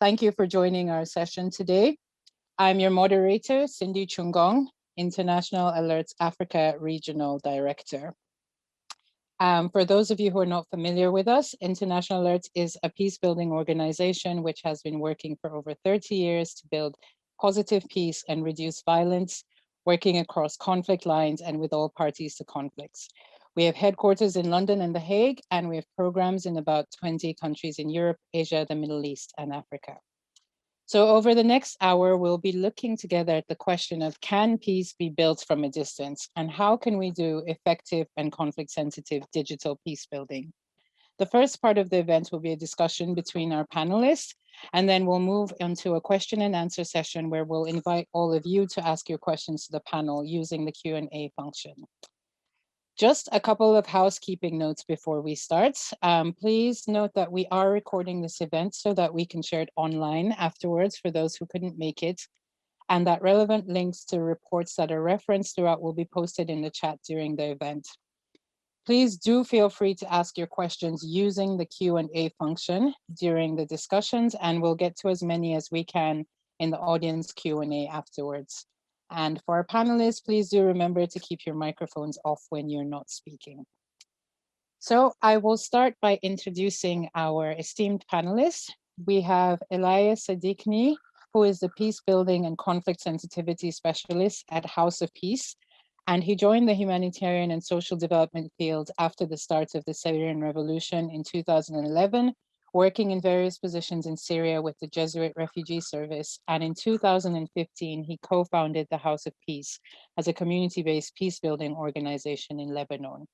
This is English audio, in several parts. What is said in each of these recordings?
Thank you for joining our session today. I'm your moderator, Cindy Chungong, International Alerts Africa Regional Director. For those of you who are not familiar with us, International Alerts is a peace-building organization which has been working for over 30 years to build positive peace and reduce violence, working across conflict lines and with all parties to conflicts. We have headquarters in London and The Hague, and we have programs in about 20 countries in Europe, Asia, the Middle East, and Africa. So over the next hour, we'll be looking together at the question of, can peace be built from a distance? And how can we do effective and conflict-sensitive digital peace building? The first part of the event will be a discussion between our panelists, and then we'll move into a question and answer session where we'll invite all of you to ask your questions to the panel using the Q&A function. Just a couple of housekeeping notes before we start. Please note that we are recording this event so that we can share it online afterwards for those who couldn't make it, and that relevant links to reports that are referenced throughout will be posted in the chat during the event. Please do feel free to ask your questions using the Q&A function during the discussions, and we'll get to as many as we can in the audience Q&A afterwards. And for our panelists, please do remember to keep your microphones off when you're not speaking. So I will start by introducing our esteemed panelists. We have Elias Sadkni, who is the Peace Building and Conflict Sensitivity Specialist at House of Peace. And he joined the humanitarian and social development field after the start of the Syrian Revolution in 2011, working in various positions in Syria with the Jesuit Refugee Service. And in 2015, he co-founded the House of Peace as a community-based peace-building organization in Lebanon.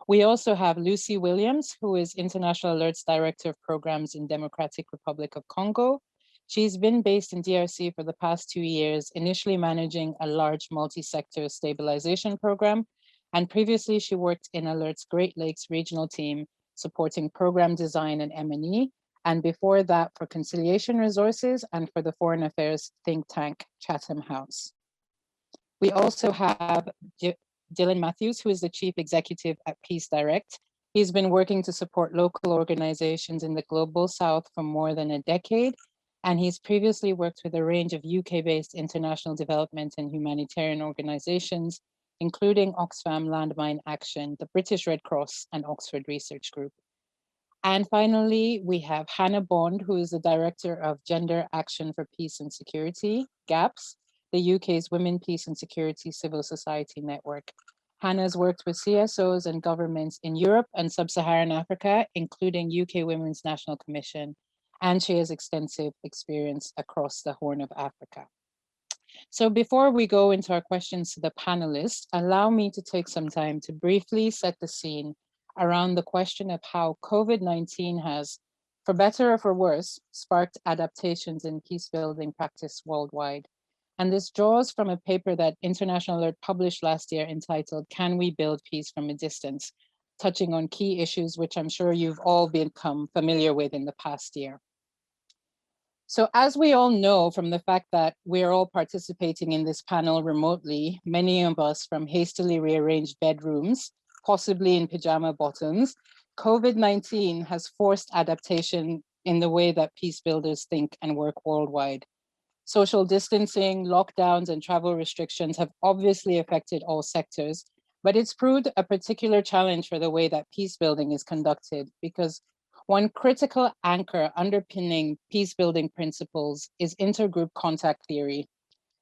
We also have Lucy Williams, who is International Alerts Director of Programs in Democratic Republic of Congo. She's been based in DRC for the past 2 years, initially managing a large multi-sector stabilization program. And previously she worked in Alerts Great Lakes regional team, supporting program design and M&E, and before that for Conciliation Resources and for the Foreign Affairs think tank Chatham House. We also have Dylan Mathews, who is the Chief Executive at Peace Direct. He's been working to support local organizations in the Global South for more than a decade, and he's previously worked with a range of UK-based international development and humanitarian organizations, including Oxfam Landmine Action, the British Red Cross, and Oxford Research Group. And finally, we have Hannah Bond, who is the Director of Gender Action for Peace and Security, GAPS, the UK's Women, Peace and Security Civil Society Network. Hannah's worked with CSOs and governments in Europe and Sub-Saharan Africa, including UK Women's National Commission, and she has extensive experience across the Horn of Africa. So before we go into our questions to the panelists, allow me to take some time to briefly set the scene around the question of how COVID-19 has, for better or for worse, sparked adaptations in peace-building practice worldwide. And this draws from a paper that International Alert published last year entitled, Can We Build Peace from a Distance?, touching on key issues which I'm sure you've all become familiar with in the past year. So as we all know from the fact that we're all participating in this panel remotely, many of us from hastily rearranged bedrooms, possibly in pajama bottoms, COVID-19 has forced adaptation in the way that peace builders think and work worldwide. Social distancing, lockdowns, and travel restrictions have obviously affected all sectors, but it's proved a particular challenge for the way that peace building is conducted, because one critical anchor underpinning peace-building principles is intergroup contact theory.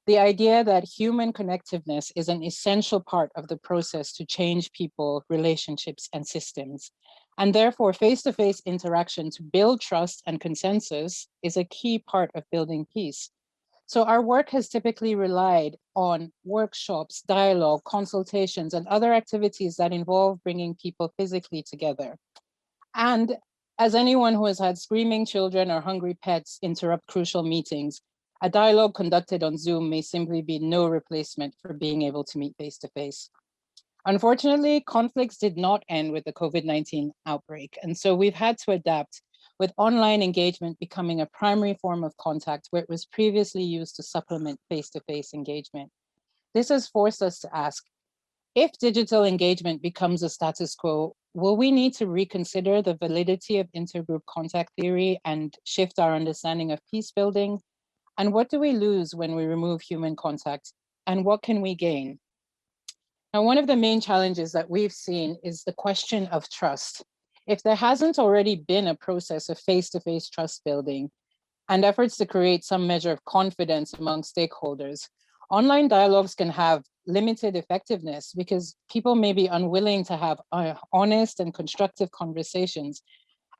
The idea that human connectiveness is an essential part of the process to change people, relationships, and systems. And therefore, face-to-face interaction to build trust and consensus is a key part of building peace. So our work has typically relied on workshops, dialogue, consultations, and other activities that involve bringing people physically together. And as anyone who has had screaming children or hungry pets interrupt crucial meetings, a dialogue conducted on Zoom may simply be no replacement for being able to meet face-to-face. Unfortunately, conflicts did not end with the COVID-19 outbreak, and so we've had to adapt, with online engagement becoming a primary form of contact where it was previously used to supplement face-to-face engagement. This has forced us to ask, If digital engagement becomes a status quo, will we need to reconsider the validity of intergroup contact theory and shift our understanding of peace building? And what do we lose when we remove human contact? And what can we gain? Now, one of the main challenges that we've seen is the question of trust. If there hasn't already been a process of face-to-face trust building and efforts to create some measure of confidence among stakeholders, online dialogues can have limited effectiveness because people may be unwilling to have honest and constructive conversations.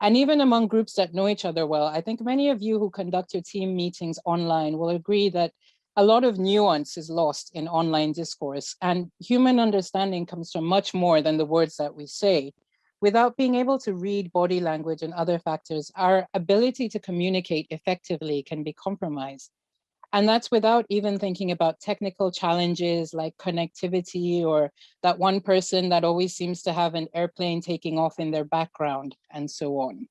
And even among groups that know each other well, I think many of you who conduct your team meetings online will agree that a lot of nuance is lost in online discourse, and human understanding comes from much more than the words that we say. Without being able to read body language and other factors, our ability to communicate effectively can be compromised. And that's without even thinking about technical challenges like connectivity or that one person that always seems to have an airplane taking off in their background and so on.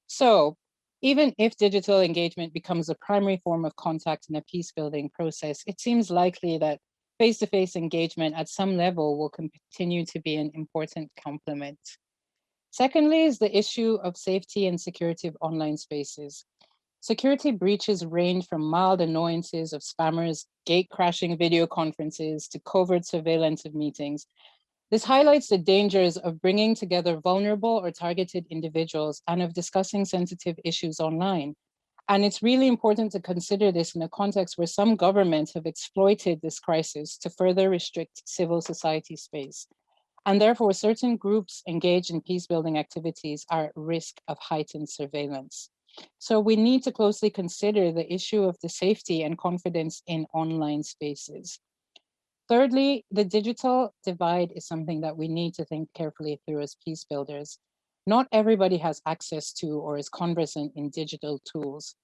So even if digital engagement becomes a primary form of contact in a peace building process, it seems likely that face-to-face engagement at some level will continue to be an important complement. Secondly is the issue of safety and security of online spaces. Security breaches range from mild annoyances of spammers, gate crashing video conferences, to covert surveillance of meetings. This highlights the dangers of bringing together vulnerable or targeted individuals and of discussing sensitive issues online. And it's really important to consider this in a context where some governments have exploited this crisis to further restrict civil society space. And therefore, certain groups engaged in peace building activities are at risk of heightened surveillance. So we need to closely consider the issue of the safety and confidence in online spaces. Thirdly, the digital divide is something that we need to think carefully through as peace builders. Not everybody has access to or is conversant in digital tools.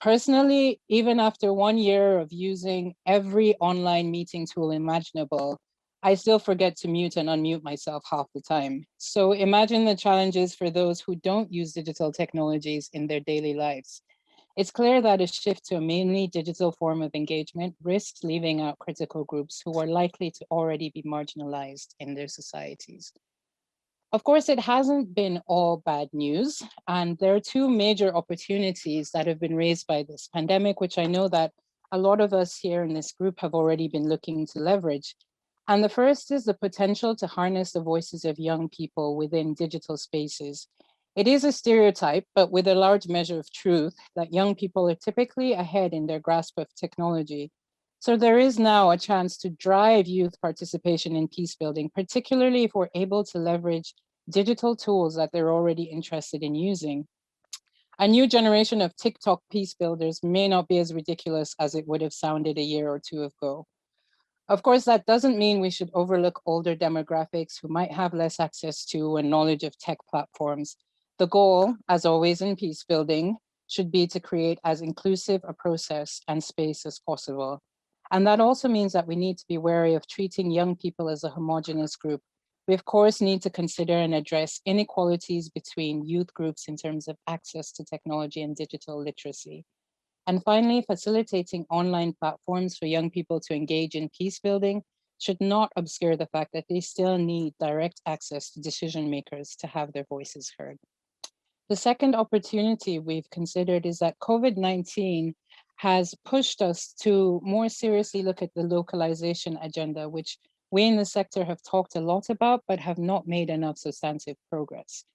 Personally, even after 1 year of using every online meeting tool imaginable, I still forget to mute and unmute myself half the time. So imagine the challenges for those who don't use digital technologies in their daily lives. It's clear that a shift to a mainly digital form of engagement risks leaving out critical groups who are likely to already be marginalized in their societies. Of course, it hasn't been all bad news, and there are two major opportunities that have been raised by this pandemic, which I know that a lot of us here in this group have already been looking to leverage. And the first is the potential to harness the voices of young people within digital spaces. It is a stereotype, but with a large measure of truth, that young people are typically ahead in their grasp of technology. So there is now a chance to drive youth participation in peace building, particularly if we're able to leverage digital tools that they're already interested in using. A new generation of TikTok peace builders may not be as ridiculous as it would have sounded a year or two ago. Of course, that doesn't mean we should overlook older demographics who might have less access to and knowledge of tech platforms. The goal, as always in peace building, should be to create as inclusive a process and space as possible. And that also means that we need to be wary of treating young people as a homogenous group. We, of course, need to consider and address inequalities between youth groups in terms of access to technology and digital literacy. And finally, facilitating online platforms for young people to engage in peace building should not obscure the fact that they still need direct access to decision makers to have their voices heard. The second opportunity we've considered is that COVID-19 has pushed us to more seriously look at the localization agenda, which we in the sector have talked a lot about, but have not made enough substantive progress.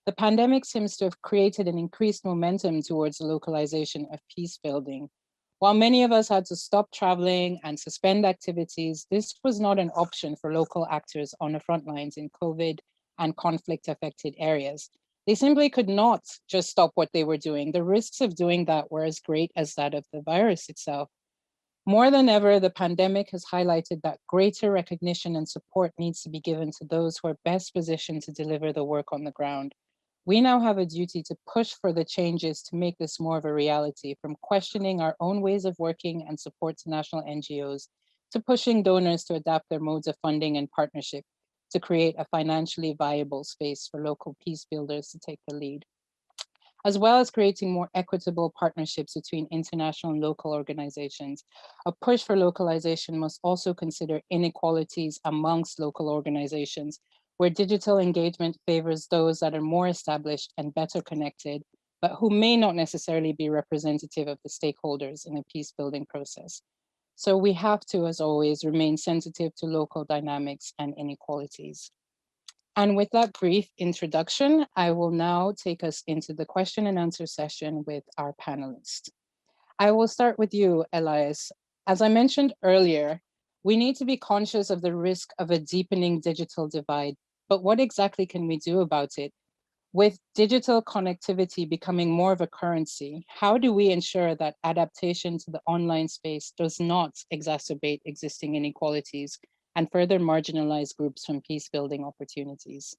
The pandemic seems to have created an increased momentum towards the localization of peace building. While many of us had to stop traveling and suspend activities, this was not an option for local actors on the front lines in COVID and conflict affected areas. They simply could not just stop what they were doing. The risks of doing that were as great as that of the virus itself. More than ever, the pandemic has highlighted that greater recognition and support needs to be given to those who are best positioned to deliver the work on the ground. We now have a duty to push for the changes to make this more of a reality, from questioning our own ways of working and support to national NGOs, to pushing donors to adapt their modes of funding and partnership to create a financially viable space for local peace builders to take the lead. as well as creating more equitable partnerships between international and local organizations. A push for localization must also consider inequalities amongst local organizations, where digital engagement favors those that are more established and better connected, but who may not necessarily be representative of the stakeholders in a peace building process. So we have to, as always, remain sensitive to local dynamics and inequalities. And with that brief introduction, I will now take us into the question and answer session with our panelists. I will start with you, Elias. As I mentioned earlier, we need to be conscious of the risk of a deepening digital divide, but what exactly can we do about it? With digital connectivity becoming more of a currency, how do we ensure that adaptation to the online space does not exacerbate existing inequalities and further marginalize groups from peace building opportunities?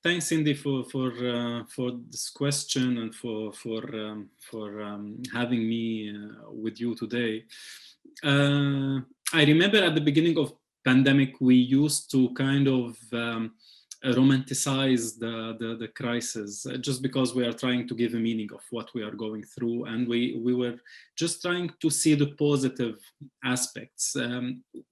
Thanks, Cindy, for this question and for having me with you today. I remember at the beginning of pandemic, we used to kind of romanticize the crisis just because we are trying to give a meaning of what we are going through, and we were just trying to see the positive aspects.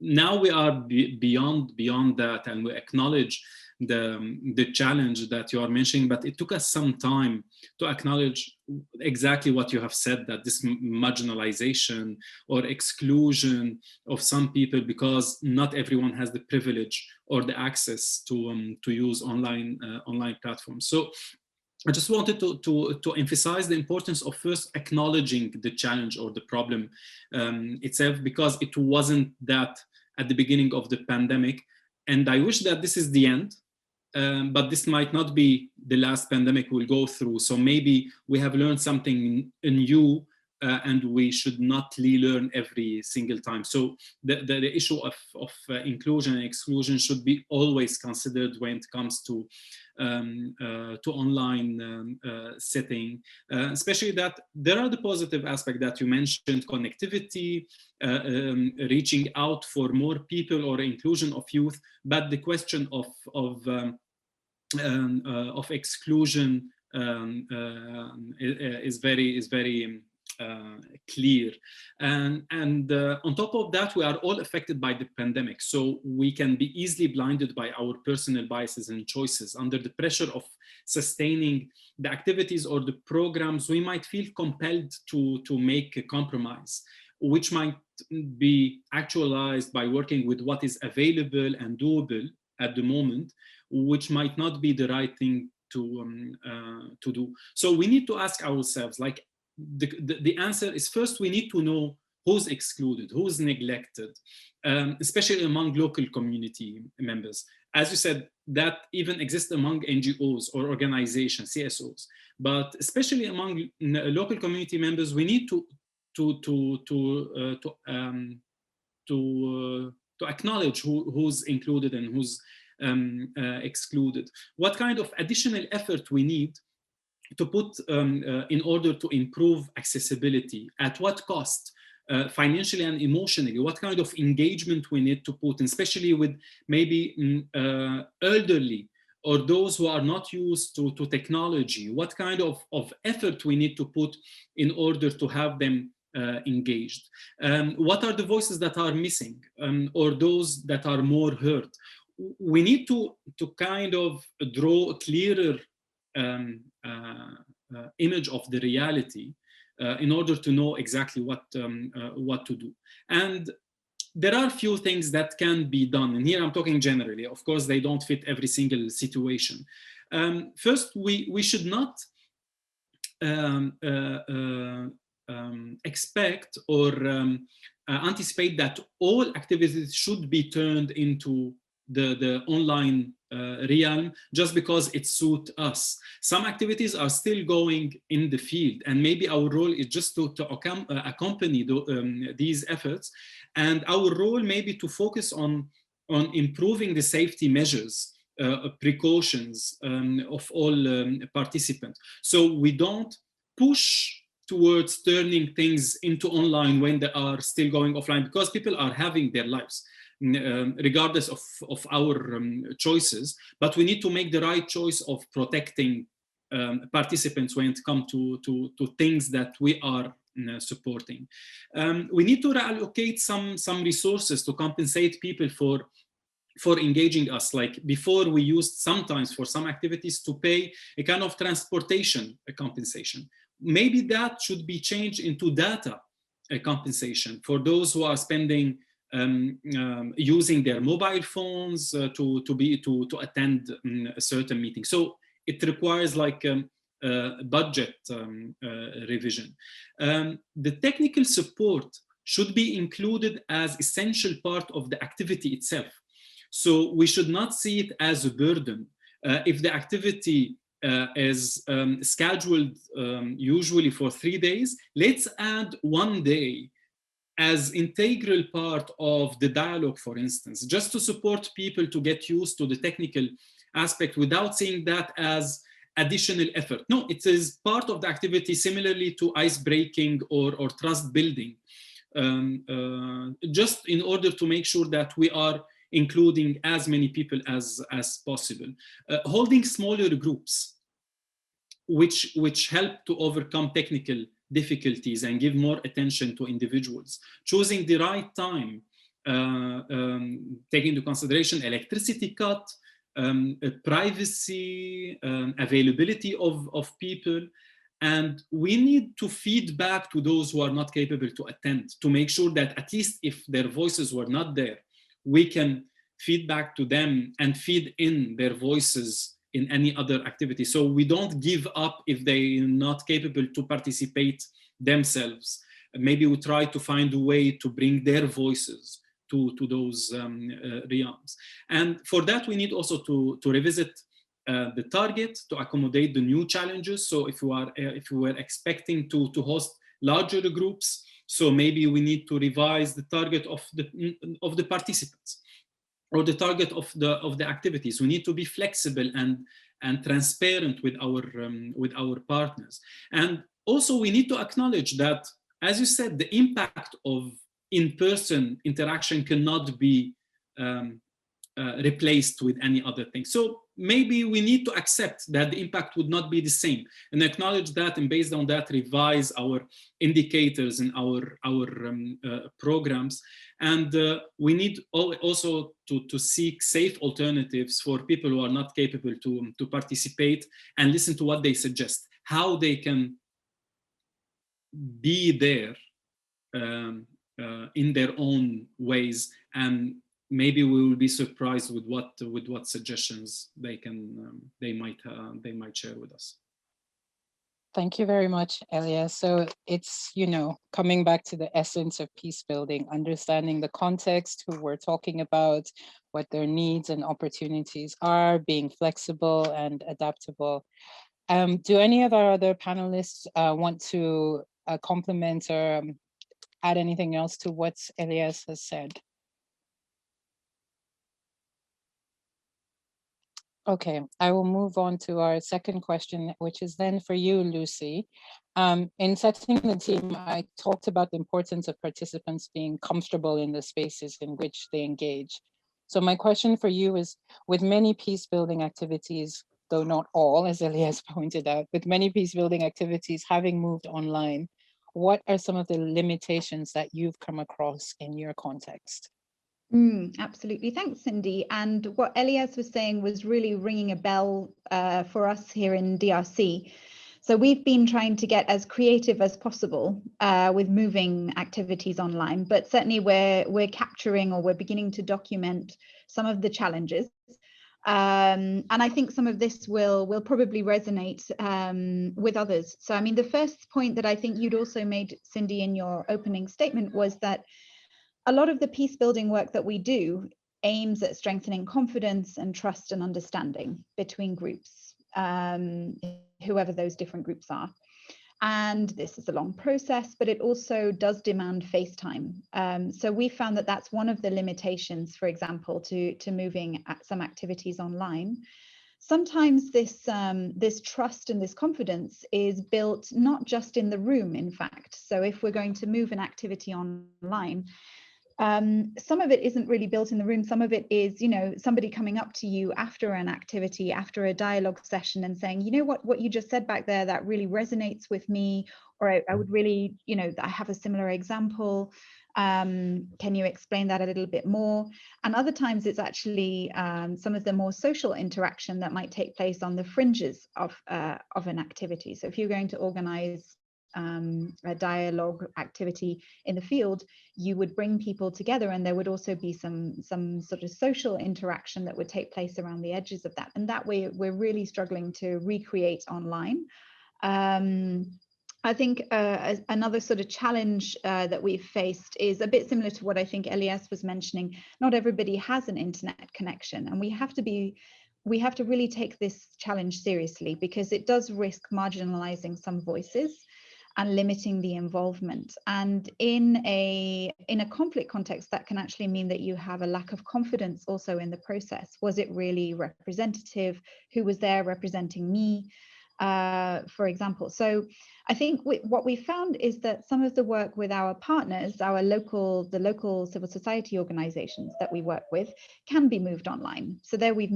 Now we are beyond that, and we acknowledge the challenge that you are mentioning, but it took us some time to acknowledge exactly what you have said, that this marginalization or exclusion of some people because not everyone has the privilege or the access to use online platforms. So I just wanted to emphasize the importance of first acknowledging the challenge or the problem itself, because it wasn't that at the beginning of the pandemic. And I wish that this is the end, but this might not be the last pandemic we'll go through. So maybe we have learned something new, and we should not relearn every single time. So the issue of inclusion and exclusion should be always considered when it comes to online setting, especially that there are the positive aspect that you mentioned, connectivity, reaching out for more people or inclusion of youth, but the question of exclusion is very clear, and on top of that, we are all affected by the pandemic, so we can be easily blinded by our personal biases and choices. Under the pressure of sustaining the activities or the programs, we might feel compelled to make a compromise, which might be actualized by working with what is available and doable at the moment, which might not be the right thing to do. So we need to ask ourselves, like, the answer is, first we need to know who's excluded, who's neglected, especially among local community members. As you said, that even exists among NGOs or organizations, CSOs, but especially among local community members, we need to acknowledge who's included and who's excluded. What kind of additional effort we need to put in order to improve accessibility, at what cost, financially and emotionally, what kind of engagement we need to put, especially with maybe elderly or those who are not used to technology, what kind of effort we need to put in order to have them engaged. What are the voices that are missing, or those that are more heard? We need to kind of draw a clearer image of the reality in order to know exactly what to do. And there are few things that can be done, and here I'm talking generally. Of course, they don't fit every single situation. First, we should not expect or anticipate that all activities should be turned into the online realm just because it suits us. Some activities are still going in the field, and maybe our role is just to accompany these efforts, and our role maybe to focus on improving the safety measures, precautions of all participants. So we don't push towards turning things into online when they are still going offline, because people are having their lives regardless of our choices, but we need to make the right choice of protecting participants when it comes to things that we are supporting. We need to reallocate some resources to compensate people for engaging us. Like before, we used sometimes for some activities to pay a kind of transportation compensation. Maybe that should be changed into data compensation for those who are spending using their mobile phones to attend a certain meeting. So it requires like budget revision. The technical support should be included as essential part of the activity itself. So we should not see it as a burden. If the activity is scheduled usually for 3 days, let's add 1 day as integral part of the dialogue, for instance, just to support people to get used to the technical aspect without seeing that as additional effort. No, it is part of the activity, similarly to ice breaking or trust building, just in order to make sure that we are including as many people as possible. Holding smaller groups, which help to overcome technical difficulties and give more attention to individuals. Choosing the right time, taking into consideration electricity cut, privacy, availability of people. And we need to feed back to those who are not capable to attend, to make sure that at least if their voices were not there, we can feed back to them and feed in their voices in any other activity. So we don't give up if they're not capable to participate themselves. Maybe we try to find a way to bring their voices to those realms. And for that, we need also to revisit the target to accommodate the new challenges. So if we were expecting to host larger groups, so maybe we need to revise the target of the participants, or the target of the activities. We need to be flexible and transparent with our partners. And also we need to acknowledge that, as you said, the impact of in-person interaction cannot be replaced with any other thing. So maybe we need to accept that the impact would not be the same, and acknowledge that, and based on that revise our indicators and our programs. And we need also to seek safe alternatives for people who are not capable to participate, and listen to what they suggest, how they can be there in their own ways. And maybe we will be surprised with what suggestions they might share with us. Thank you very much, Elias. So it's, coming back to the essence of peace building, understanding the context, who we're talking about, what their needs and opportunities are, being flexible and adaptable. Do any of our other panelists want to complement or add anything else to what Elias has said? Okay, I will move on to our second question, which is then for you, Lucy. In setting the team, I talked about the importance of participants being comfortable in the spaces in which they engage. So my question for you is, with many peace building activities, though not all, as Elias pointed out, with many peace building activities having moved online, what are some of the limitations that you've come across in your context? Absolutely. Thanks, Cindy. And what Elias was saying was really ringing a bell for us here in DRC. So we've been trying to get as creative as possible with moving activities online, but certainly we're capturing, or we're beginning to document some of the challenges. And I think some of this will probably resonate with others. So I mean, the first point that I think you'd also made, Cindy, in your opening statement was that a lot of the peace building work that we do aims at strengthening confidence and trust and understanding between groups, whoever those different groups are. And this is a long process, but it also does demand face time. So we found that that's one of the limitations, for example, to moving some activities online. Sometimes this trust and this confidence is built not just in the room, in fact. So if we're going to move an activity online, Some of it isn't really built in the room. Some of it is, you know, somebody coming up to you after an activity, after a dialogue session and saying, you know what you just said back there, that really resonates with me, or I would really, you know, I have a similar example. Can you explain that a little bit more? And other times it's actually some of the more social interaction that might take place on the fringes of an activity. So if you're going to organize a dialogue activity in the field, you would bring people together, and there would also be some sort of social interaction that would take place around the edges of that. And that way we're really struggling to recreate online. I think another sort of challenge that we've faced is a bit similar to what I think Elias was mentioning. Not everybody has an internet connection, and we have to really take this challenge seriously, because it does risk marginalizing some voices and limiting the involvement. And in a conflict context, that can actually mean that you have a lack of confidence also in the process. Was it really representative? Who was there representing me, for example? So I think what we found is that some of the work with our partners, the local civil society organizations that we work with, can be moved online. So there we've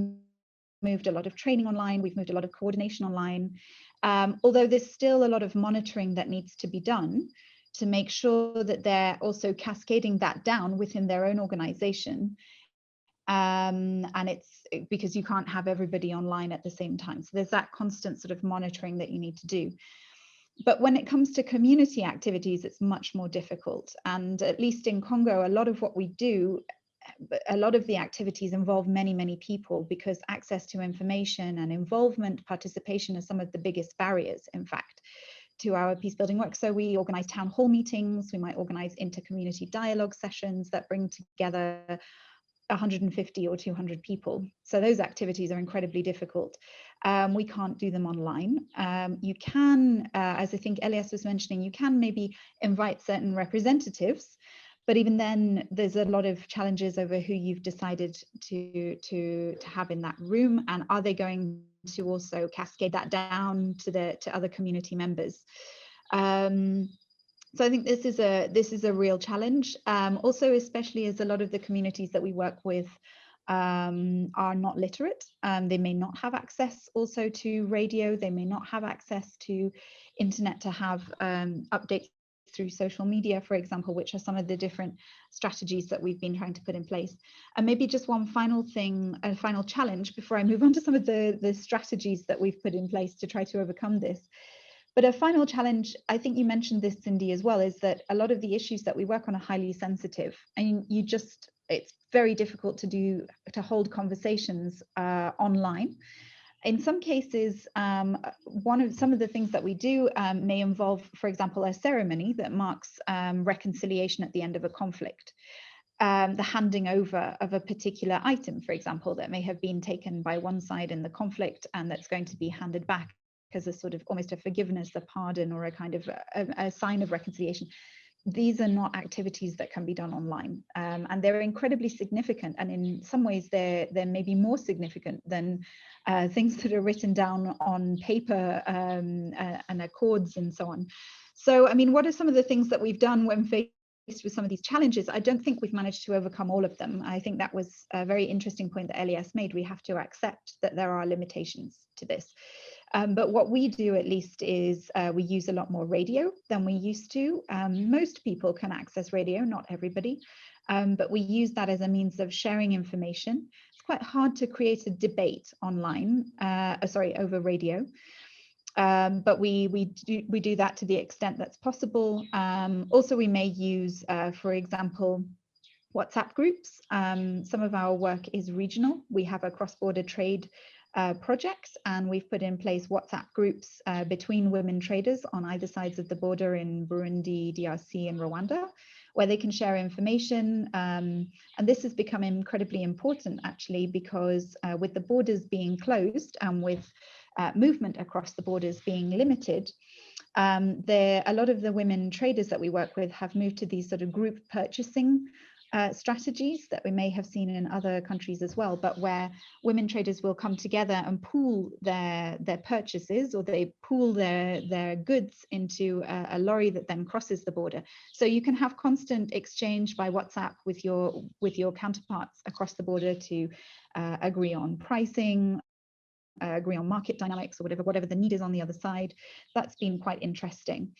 moved a lot of training online, we've moved a lot of coordination online, although there's still a lot of monitoring that needs to be done to make sure that they're also cascading that down within their own organization. And it's because you can't have everybody online at the same time. So there's that constant sort of monitoring that you need to do. But when it comes to community activities, it's much more difficult. And at least in Congo, a lot of what we do, a lot of the activities involve many, many people, because access to information and involvement, participation are some of the biggest barriers, in fact, to our peacebuilding work. So we organize town hall meetings, we might organize inter-community dialogue sessions that bring together 150 or 200 people. So those activities are incredibly difficult. We can't do them online. You can, as I think Elias was mentioning, you can maybe invite certain representatives, but even then there's a lot of challenges over who you've decided to have in that room, and are they going to also cascade that down to other community members. So I think this is a real challenge. Also, especially as a lot of the communities that we work with are not literate. They may not have access also to radio. They may not have access to internet to have updates through social media, for example, which are some of the different strategies that we've been trying to put in place. And maybe just one final thing, a final challenge before I move on to some of the strategies that we've put in place to try to overcome this. But a final challenge, I think you mentioned this, Cindy, as well, is that a lot of the issues that we work on are highly sensitive. And it's very difficult to hold conversations online. In some cases, some of the things that we do may involve, for example, a ceremony that marks reconciliation at the end of a conflict. The handing over of a particular item, for example, that may have been taken by one side in the conflict and that's going to be handed back as a sort of almost a forgiveness, a pardon, or a kind of a sign of reconciliation. These are not activities that can be done online, and they're incredibly significant, and in some ways they're maybe more significant than things that are written down on paper and accords and so on. So, I mean, what are some of the things that we've done when faced with some of these challenges? I don't think we've managed to overcome all of them. I think that was a very interesting point that Elias made. We have to accept that there are limitations to this. But what we do, at least, is we use a lot more radio than we used to. Most people can access radio, not everybody, but we use that as a means of sharing information. It's quite hard to create a debate online, over radio. But we do that to the extent that's possible. Also, we may use, for example, WhatsApp groups. Some of our work is regional. We have a cross-border trade projects, and we've put in place WhatsApp groups between women traders on either sides of the border in Burundi, DRC, and Rwanda, where they can share information. And this has become incredibly important, actually, because with the borders being closed and with movement across the borders being limited, a lot of the women traders that we work with have moved to these sort of group purchasing strategies that we may have seen in other countries as well, but where women traders will come together and pool their purchases, or they pool their goods into a lorry that then crosses the border. So you can have constant exchange by WhatsApp with your counterparts across the border to agree on pricing, agree on market dynamics, or whatever the need is on the other side. That's been quite interesting.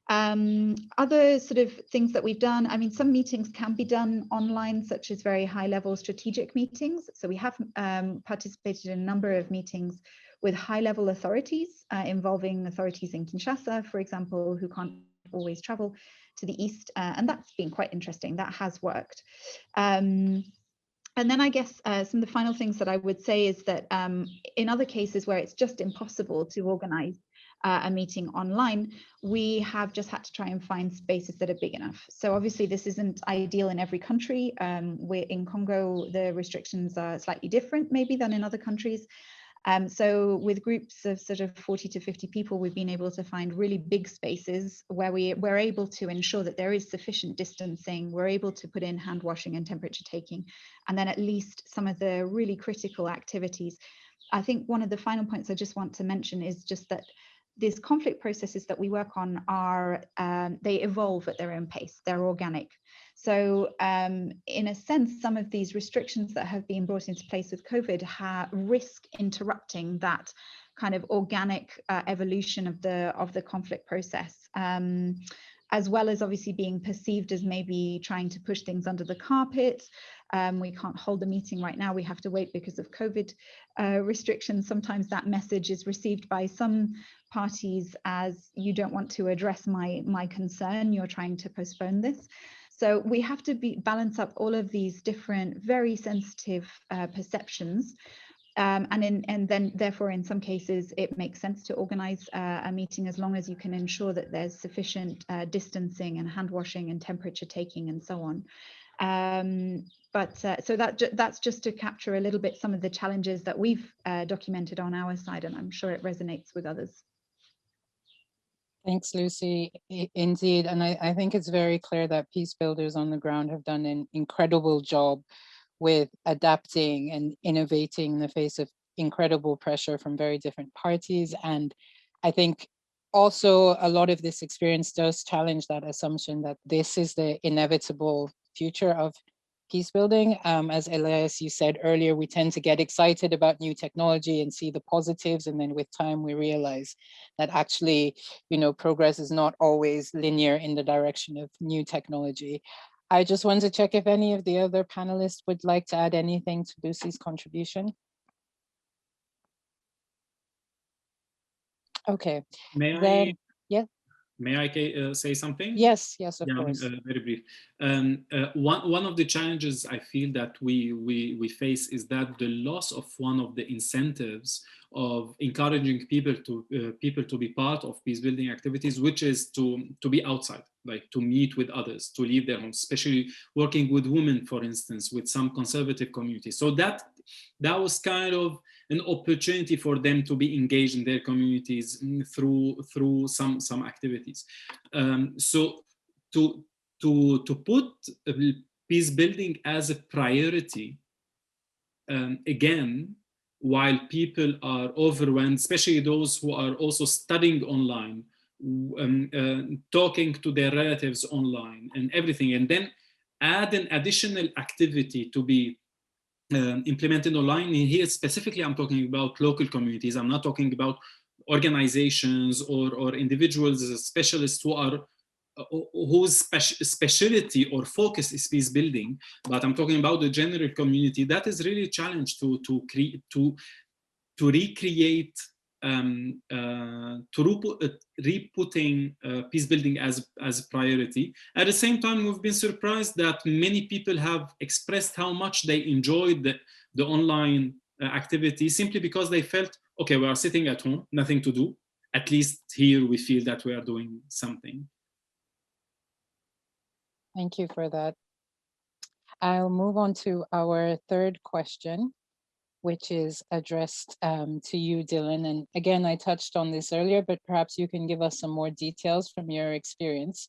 Other sort of things that we've done, I mean, some meetings can be done online, such as very high level strategic meetings. So we have participated in a number of meetings with high level authorities, involving authorities in Kinshasa, for example, who can't always travel to the east. And that's been quite interesting. That has worked. And then I guess some of the final things that I would say is that in other cases where it's just impossible to organize a meeting online, we have just had to try and find spaces that are big enough. So obviously this isn't ideal in every country. We're in Congo, the restrictions are slightly different maybe than in other countries. So with groups of sort of 40 to 50 people, we've been able to find really big spaces where we're able to ensure that there is sufficient distancing. We're able to put in hand washing and temperature taking, and then at least some of the really critical activities. I think one of the final points I just want to mention is just that these conflict processes that we work on are, they evolve at their own pace, they're organic. So in a sense, some of these restrictions that have been brought into place with COVID risk interrupting that kind of organic evolution of the conflict process, as well as obviously being perceived as maybe trying to push things under the carpet. We can't hold a meeting right now, we have to wait because of COVID restrictions. Sometimes that message is received by some parties as, you don't want to address my concern, you're trying to postpone this. So we have to balance up all of these different, very sensitive perceptions. And then therefore, in some cases, it makes sense to organize a meeting as long as you can ensure that there's sufficient distancing and hand washing and temperature taking and so on. So that's just to capture a little bit some of the challenges that we've documented on our side, and I'm sure it resonates with others. Thanks, Lucy. Indeed, and I think it's very clear that Peacebuilders on the ground have done an incredible job with adapting and innovating in the face of incredible pressure from very different parties. And I think also a lot of this experience does challenge that assumption that this is the inevitable future of peace building. As Elias, you said earlier, we tend to get excited about new technology and see the positives, and then with time we realize that actually, progress is not always linear in the direction of new technology. I just want to check if any of the other panelists would like to add anything to Lucy's contribution. Okay. May I say something? Yes, of course. Very brief. One of the challenges I feel that we face is that the loss of one of the incentives of encouraging people to be part of peace building activities, which is to be outside, like to meet with others, to leave their homes, especially working with women, for instance, with some conservative communities. So that was kind of an opportunity for them to be engaged in their communities through some activities. So to put peace building as a priority, again, while people are overwhelmed, especially those who are also studying online, talking to their relatives online and everything, and then add an additional activity to be implemented online. Here specifically, I'm talking about local communities. I'm not talking about organizations or individuals, specialists whose specialty or focus is peace building, but I'm talking about the general community. That is really a challenge to recreate, re-putting peace building as a priority. At the same time, we've been surprised that many people have expressed how much they enjoyed the online activity, simply because they felt, okay, we are sitting at home, nothing to do. At least here we feel that we are doing something. Thank you for that. I'll move on to our third question, which is addressed to you, Dylan. And again, I touched on this earlier, but perhaps you can give us some more details from your experience.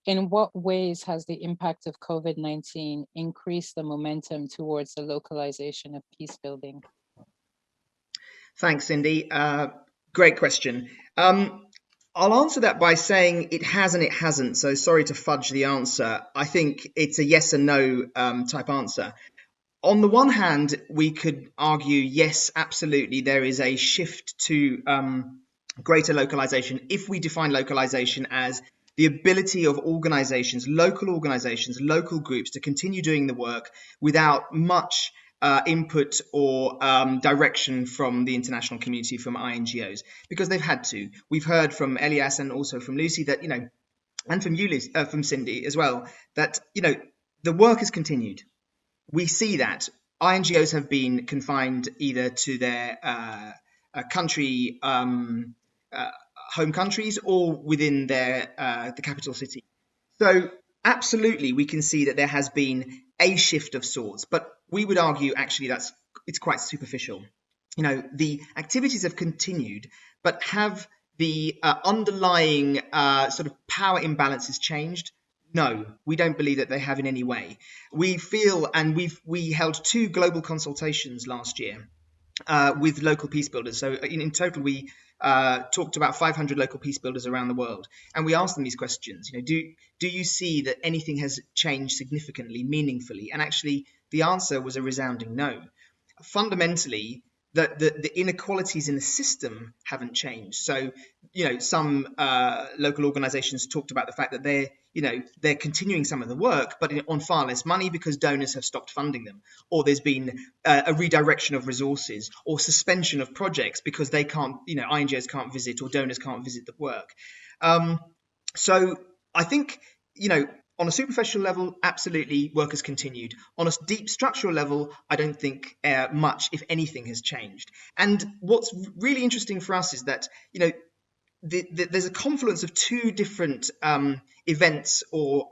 In what ways has the impact of COVID-19 increased the momentum towards the localization of peace building? Thanks, Cindy. Great question. I'll answer that by saying it has and it hasn't. So sorry to fudge the answer. I think it's a yes and no type answer. On the one hand, we could argue, yes, absolutely, there is a shift to greater localization if we define localization as the ability of organizations, local groups to continue doing the work without much input or direction from the international community, from INGOs, because they've had to. We've heard from Elias and also from Lucy that, and from you, from Cindy as well, that, the work has continued. We see that INGOs have been confined either to their country, home countries, or within their the capital city. So absolutely, we can see that there has been a shift of sorts, but we would argue actually it's quite superficial. The activities have continued, but have the underlying sort of power imbalances changed? No, we don't believe that they have in any way. We feel, and we held 2 global consultations last year with local peace builders. So in total, we talked to about 500 local peace builders around the world, and we asked them these questions. Do you see that anything has changed significantly, meaningfully? And actually, the answer was a resounding no. Fundamentally, the inequalities in the system haven't changed. So, some local organizations talked about the fact that they're continuing some of the work, but on far less money because donors have stopped funding them, or there's been a redirection of resources or suspension of projects because they can't, INGOs can't visit or donors can't visit the work. So I think, on a superficial level, absolutely, work has continued. On a deep structural level, I don't think much, if anything, has changed. And what's really interesting for us is that, there's a confluence of 2 different events or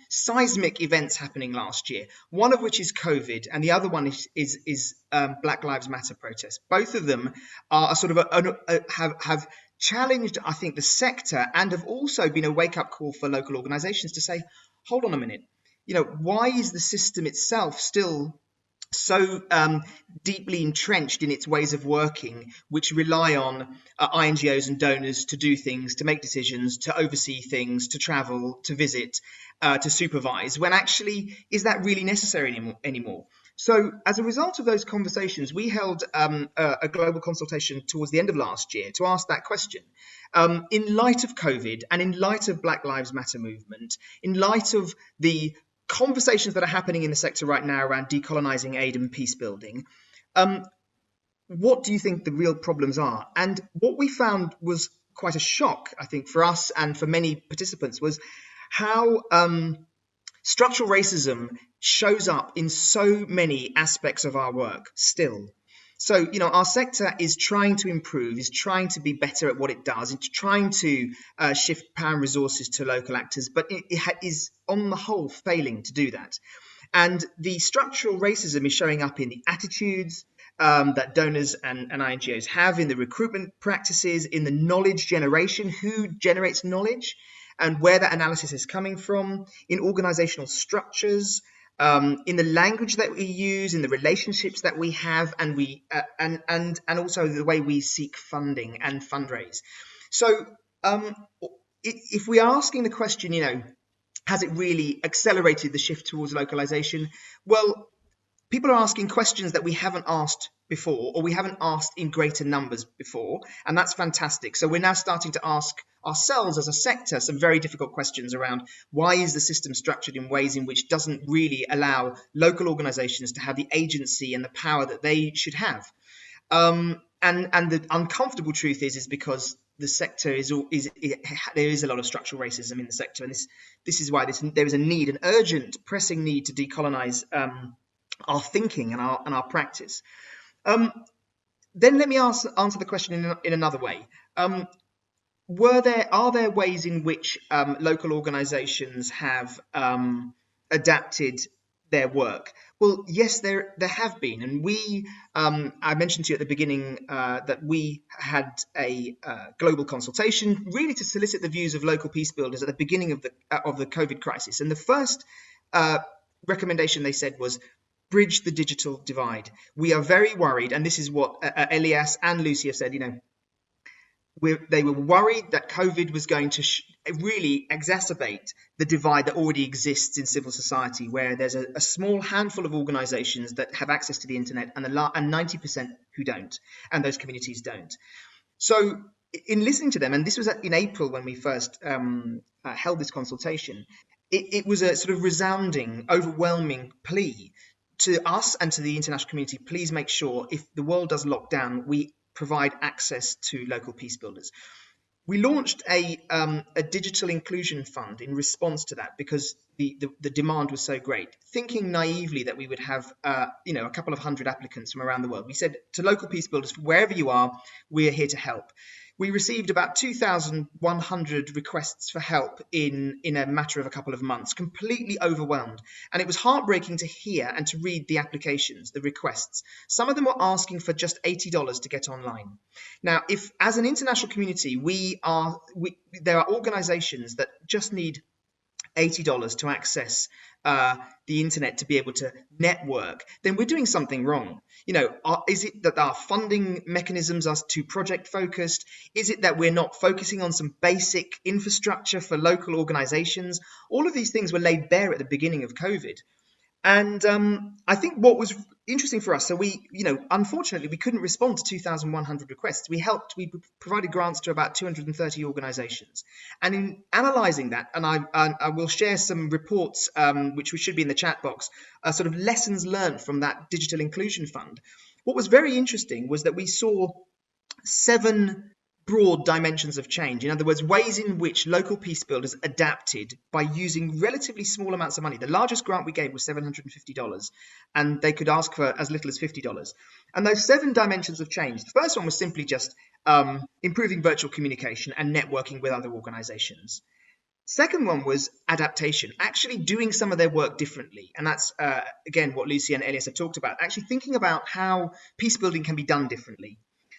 seismic events happening last year. One of which is COVID, and the other one is Black Lives Matter protests. Both of them are sort of have challenged, I think, the sector, and have also been a wake-up call for local organizations to say, hold on a minute, why is the system itself still so deeply entrenched in its ways of working, which rely on INGOs and donors to do things, to make decisions, to oversee things, to travel, to visit, to supervise, when actually, is that really necessary anymore? So as a result of those conversations, we held a global consultation towards the end of last year to ask that question. In light of COVID and in light of Black Lives Matter movement, in light of the conversations that are happening in the sector right now around decolonizing aid and peace building, what do you think the real problems are? And what we found was quite a shock, I think, for us and for many participants, was how structural racism shows up in so many aspects of our work still. So, our sector is trying to improve, is trying to be better at what it does. It's trying to shift power and resources to local actors, but it is on the whole failing to do that. And the structural racism is showing up in the attitudes that donors and INGOs have, in the recruitment practices, in the knowledge generation, who generates knowledge, and where that analysis is coming from, in organizational structures, in the language that we use, in the relationships that we have, and also the way we seek funding and fundraise. So if we are asking the question, has it really accelerated the shift towards localization? Well, people are asking questions that we haven't asked before, or we haven't asked in greater numbers before, and that's fantastic. So we're now starting to ask ourselves as a sector some very difficult questions around why is the system structured in ways in which doesn't really allow local organizations to have the agency and the power that they should have. And the uncomfortable truth is because the sector there is a lot of structural racism in the sector, and this is why there is a need, an urgent, pressing need to decolonize our thinking and our practice. Then let me answer the question in another way. Are there ways in which local organizations have adapted their work? Well, yes, there have been, and we I mentioned to you at the beginning that we had a global consultation really to solicit the views of local peace builders at the beginning of the COVID crisis, and the first recommendation they said was bridge the digital divide. We are very worried, and this is what Elias and Lucy have said. They were worried that COVID was going to really exacerbate the divide that already exists in civil society, where there's a small handful of organizations that have access to the internet and 90% who don't, and those communities don't. So in listening to them, and this was in April when we first held this consultation, it was a sort of resounding, overwhelming plea to us and to the international community, please make sure if the world does lock down, we provide access to local peace builders. We launched a digital inclusion fund in response to that because the demand was so great. Thinking naively that we would have a couple of hundred applicants from around the world, we said to local peace builders, wherever you are, we're here to help. We received about 2,100 requests for help in a matter of a couple of months, completely overwhelmed. And it was heartbreaking to hear and to read the applications, the requests. Some of them were asking for just $80 to get online. Now, if as an international community, there are organizations that just need $80 to access the internet to be able to network, then we're doing something wrong. Is it that our funding mechanisms are too project focused? Is it that we're not focusing on some basic infrastructure for local organizations? All of these things were laid bare at the beginning of COVID. And I think what was interesting for us, so we, unfortunately, we couldn't respond to 2,100 requests. We provided grants to about 230 organizations. And in analyzing that, and I will share some reports, which should be in the chat box, sort of lessons learned from that Digital Inclusion Fund. What was very interesting was that we saw 7 broad dimensions of change. In other words, ways in which local peace builders adapted by using relatively small amounts of money. The largest grant we gave was $750, and they could ask for as little as $50. And those 7 dimensions of change, the first one was simply just improving virtual communication and networking with other organizations. Second one was adaptation, actually doing some of their work differently. And that's, again, what Lucy and Elias have talked about, actually thinking about how peace building can be done differently.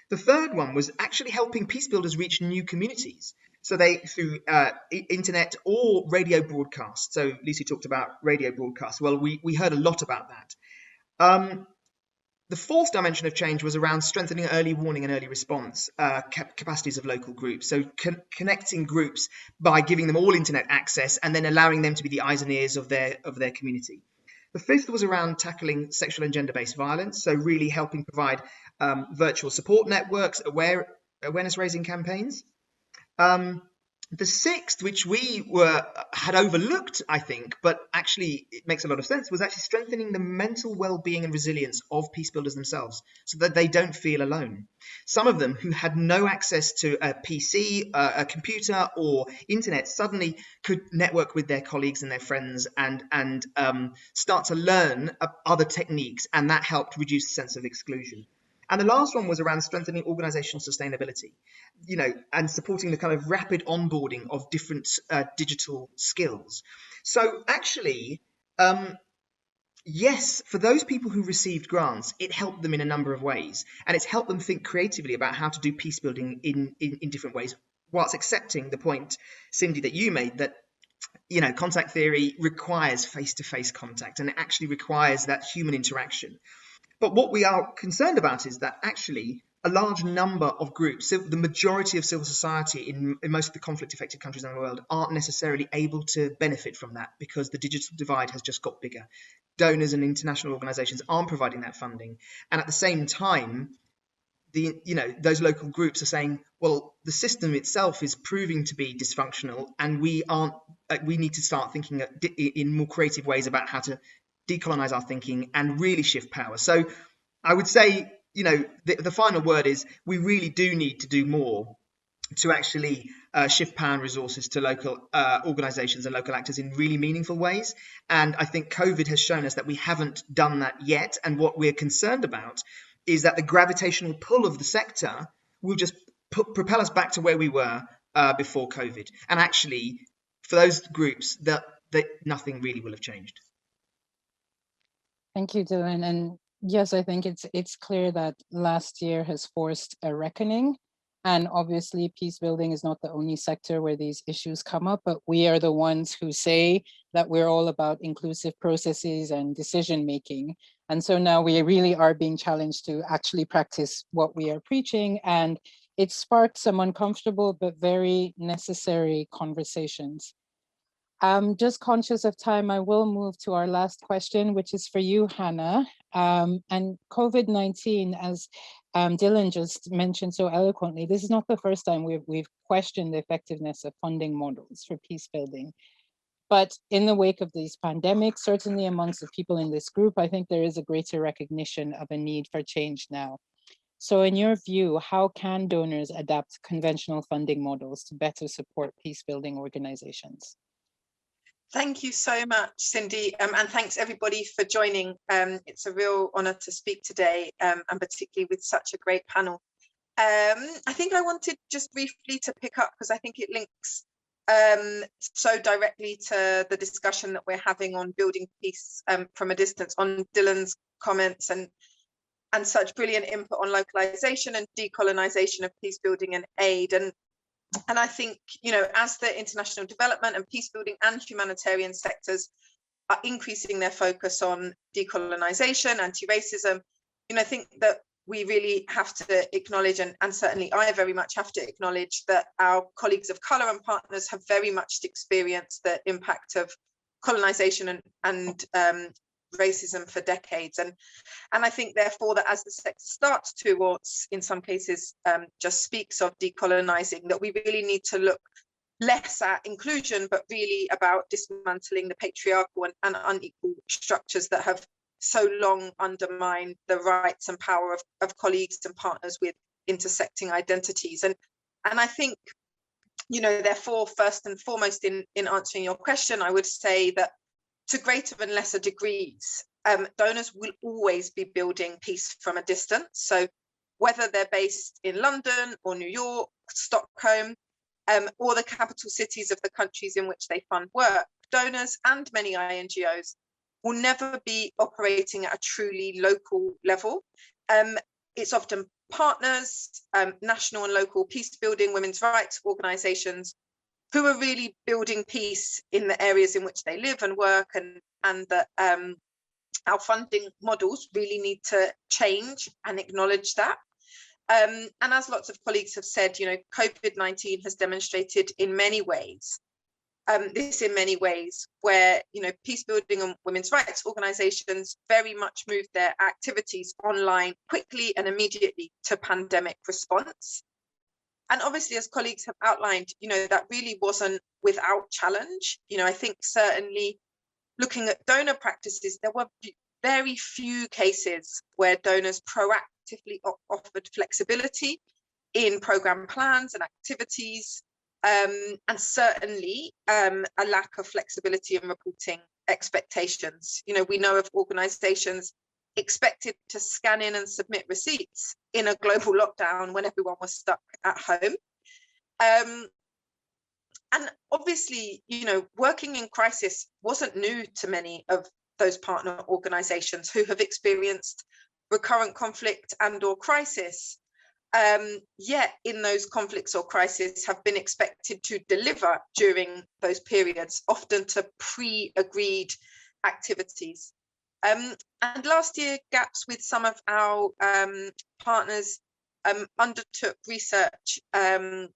The third one was actually helping peace builders reach new communities. So they, through internet or radio broadcast. So Lucy talked about radio broadcast. Well, we heard a lot about that. The fourth dimension of change was around strengthening early warning and early response capacities of local groups. So connecting groups by giving them all internet access and then allowing them to be the eyes and ears of their community. The fifth was around tackling sexual and gender-based violence. So really helping provide virtual support networks, awareness-raising campaigns. The sixth, which we had overlooked, I think, but actually it makes a lot of sense, was actually strengthening the mental well-being and resilience of peace builders themselves so that they don't feel alone. Some of them who had no access to a PC, a computer or internet suddenly could network with their colleagues and their friends and start to learn other techniques, and that helped reduce the sense of exclusion. And the last one was around strengthening organizational sustainability, and supporting the kind of rapid onboarding of different digital skills. So actually, yes, for those people who received grants, it helped them in a number of ways. And it's helped them think creatively about how to do peace building in different ways, whilst accepting the point, Cindy, that you made, that contact theory requires face-to-face contact, and it actually requires that human interaction. But what we are concerned about is that actually a large number of groups, the majority of civil society in most of the conflict-affected countries in the world, aren't necessarily able to benefit from that because the digital divide has just got bigger. Donors and international organizations aren't providing that funding. And at the same time, those local groups are saying, well, the system itself is proving to be dysfunctional, and we need to start thinking in more creative ways about how to decolonize our thinking and really shift power. So I would say, the final word is we really do need to do more to actually shift power and resources to local organizations and local actors in really meaningful ways. And I think COVID has shown us that we haven't done that yet. And what we're concerned about is that the gravitational pull of the sector will just propel us back to where we were before COVID. And actually, for those groups, that nothing really will have changed. Thank you, Dylan. And yes, I think it's clear that last year has forced a reckoning. And obviously, peace building is not the only sector where these issues come up, but we are the ones who say that we're all about inclusive processes and decision making. And so now we really are being challenged to actually practice what we are preaching. And it sparked some uncomfortable but very necessary conversations. I'm just conscious of time. I will move to our last question, which is for you, Hannah. And COVID-19, as Dylan just mentioned so eloquently, this is not the first time we've questioned the effectiveness of funding models for peace building. But in the wake of these pandemics, certainly amongst the people in this group, I think there is a greater recognition of a need for change now. So in your view, how can donors adapt conventional funding models to better support peace building organizations? Thank you so much, Cindy, and thanks everybody for joining. It's a real honour to speak today, and particularly with such a great panel. I think I wanted just briefly to pick up, because I think it links so directly to the discussion that we're having on building peace from a distance, on Dylan's comments and such brilliant input on localization and decolonization of peace building and aid. And I think, you know, as the international development and peace building and humanitarian sectors are increasing their focus on decolonization, anti-racism, you know, I think that we really have to acknowledge, and certainly I very much have to acknowledge, that our colleagues of colour and partners have very much experienced the impact of colonization and racism for decades. And I think therefore that as the sector starts to, or in some cases just speaks of decolonizing, that we really need to look less at inclusion, but really about dismantling the patriarchal and unequal structures that have so long undermined the rights and power of colleagues and partners with intersecting identities. And I think, you know, therefore, first and foremost in answering your question, I would say that to greater and lesser degrees, donors will always be building peace from a distance. So whether they're based in London or New York, Stockholm, or the capital cities of the countries in which they fund work, donors and many INGOs will never be operating at a truly local level. It's often partners, national and local peace building, women's rights organisations, who are really building peace in the areas in which they live and work, and that our funding models really need to change and acknowledge that. And as lots of colleagues have said, you know, COVID-19 has demonstrated in many ways, where, you know, peace building and women's rights organisations very much moved their activities online quickly and immediately to pandemic response. And obviously, as colleagues have outlined, you know, that really wasn't without challenge. You know, I think certainly looking at donor practices, there were very few cases where donors proactively offered flexibility in programme plans and activities, and certainly a lack of flexibility in reporting expectations. You know, we know of organisations expected to scan in and submit receipts in a global lockdown when everyone was stuck at home. And obviously, you know, working in crisis wasn't new to many of those partner organisations who have experienced recurrent conflict and or crisis, yet in those conflicts or crises have been expected to deliver during those periods, often to pre-agreed activities. And last year, GAPS with some of our partners undertook research on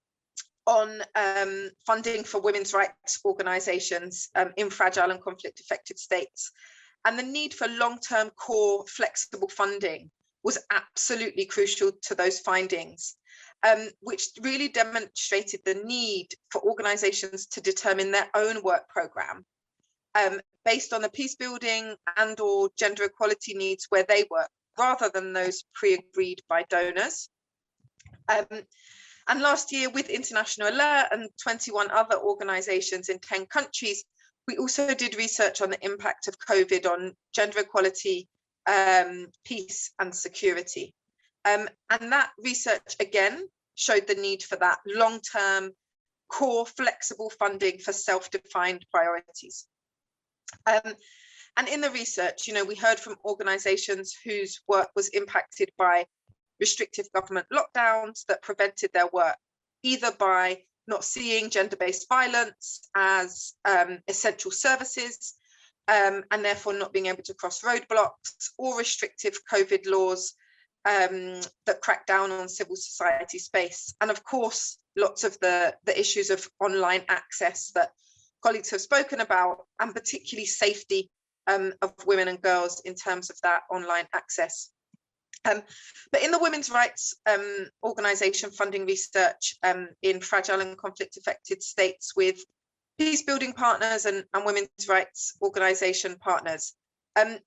funding for women's rights organisations in fragile and conflict affected states. And the need for long-term core flexible funding was absolutely crucial to those findings, which really demonstrated the need for organisations to determine their own work programme based on the peace building and or gender equality needs where they work, rather than those pre-agreed by donors. And last year, with International Alert and 21 other organisations in 10 countries, we also did research on the impact of COVID on gender equality, peace and security. And that research, again, showed the need for that long-term, core, flexible funding for self-defined priorities. And in the research, we heard from organisations whose work was impacted by restrictive government lockdowns that prevented their work, either by not seeing gender-based violence as essential services, and therefore not being able to cross roadblocks, or restrictive COVID laws that crack down on civil society space. And of course, lots of the issues of online access that colleagues have spoken about, and particularly safety of women and girls in terms of that online access. But in the women's rights organisation funding research in fragile and conflict affected states with peacebuilding partners and women's rights organisation partners,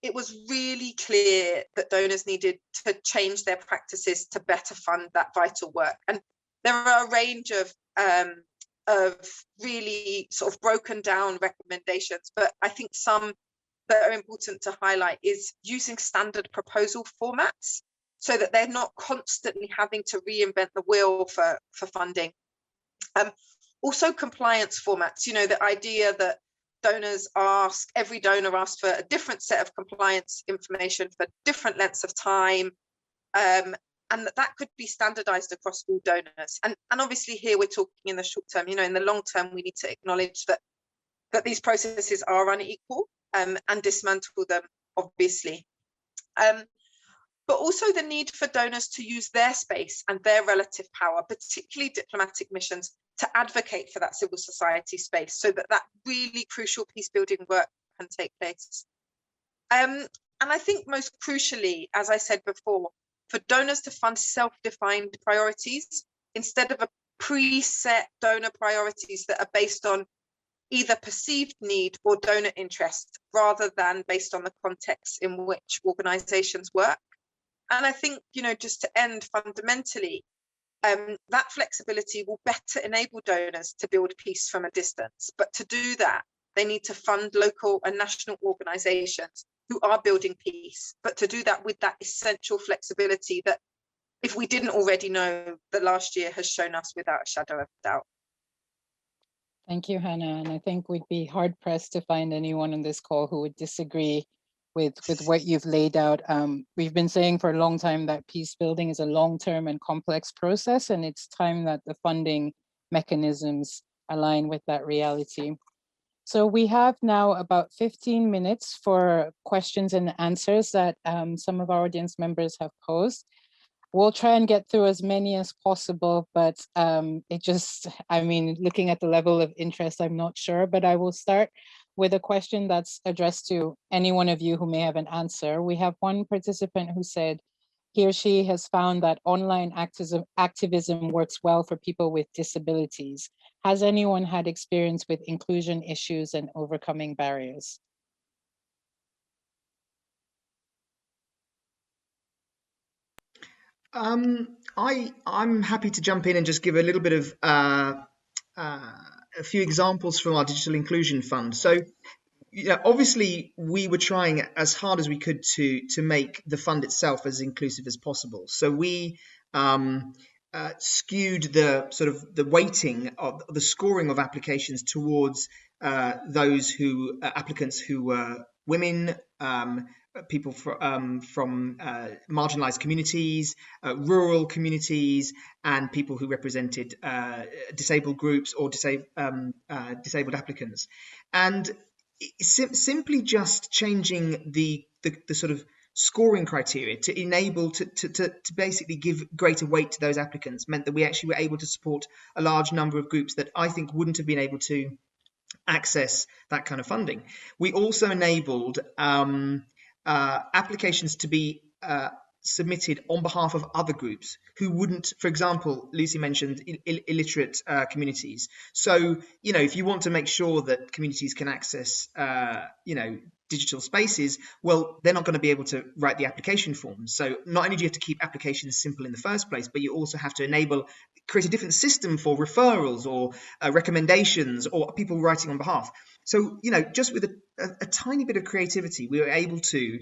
it was really clear that donors needed to change their practices to better fund that vital work. And there are a range of really sort of broken down recommendations, but I think some that are important to highlight is using standard proposal formats so that they're not constantly having to reinvent the wheel for funding. Also compliance formats, the idea that every donor asks for a different set of compliance information for different lengths of time, and that could be standardized across all donors. And obviously here we're talking in the short term, in the long term, we need to acknowledge that these processes are unequal and dismantle them, obviously. But also the need for donors to use their space and their relative power, particularly diplomatic missions, to advocate for that civil society space so that really crucial peace building work can take place. And I think most crucially, as I said before, for donors to fund self-defined priorities instead of a preset donor priorities that are based on either perceived need or donor interest rather than based on the context in which organizations work. And I think, just to end fundamentally, that flexibility will better enable donors to build peace from a distance. But to do that, they need to fund local and national organizations who are building peace, but to do that with that essential flexibility that, if we didn't already know, the last year has shown us without a shadow of doubt. Thank you, Hannah. And I think we'd be hard pressed to find anyone on this call who would disagree with what you've laid out. We've been saying for a long time that peace building is a long-term and complex process, and it's time that the funding mechanisms align with that reality. So we have now about 15 minutes for questions and answers that some of our audience members have posed. We'll try and get through as many as possible, but looking at the level of interest, I'm not sure, but I will start with a question that's addressed to any one of you who may have an answer. We have one participant who said he or she has found that online activism works well for people with disabilities. Has anyone had experience with inclusion issues and overcoming barriers? I'm happy to jump in and just give a little bit of a few examples from our Digital Inclusion Fund. So, obviously we were trying as hard as we could to make the fund itself as inclusive as possible. So we skewed the weighting of the scoring of applications towards those applicants who were women, people from marginalized communities, rural communities, and people who represented disabled groups or disabled applicants. And simply just changing the sort of scoring criteria to enable to basically give greater weight to those applicants meant that we actually were able to support a large number of groups that I think wouldn't have been able to access that kind of funding. We also enabled applications to be submitted on behalf of other groups who wouldn't, for example, Lucy mentioned illiterate communities. So, if you want to make sure that communities can access, digital spaces, well, they're not going to be able to write the application forms. So not only do you have to keep applications simple in the first place, but you also have to create a different system for referrals or recommendations or people writing on behalf. So, just with a tiny bit of creativity, we were able to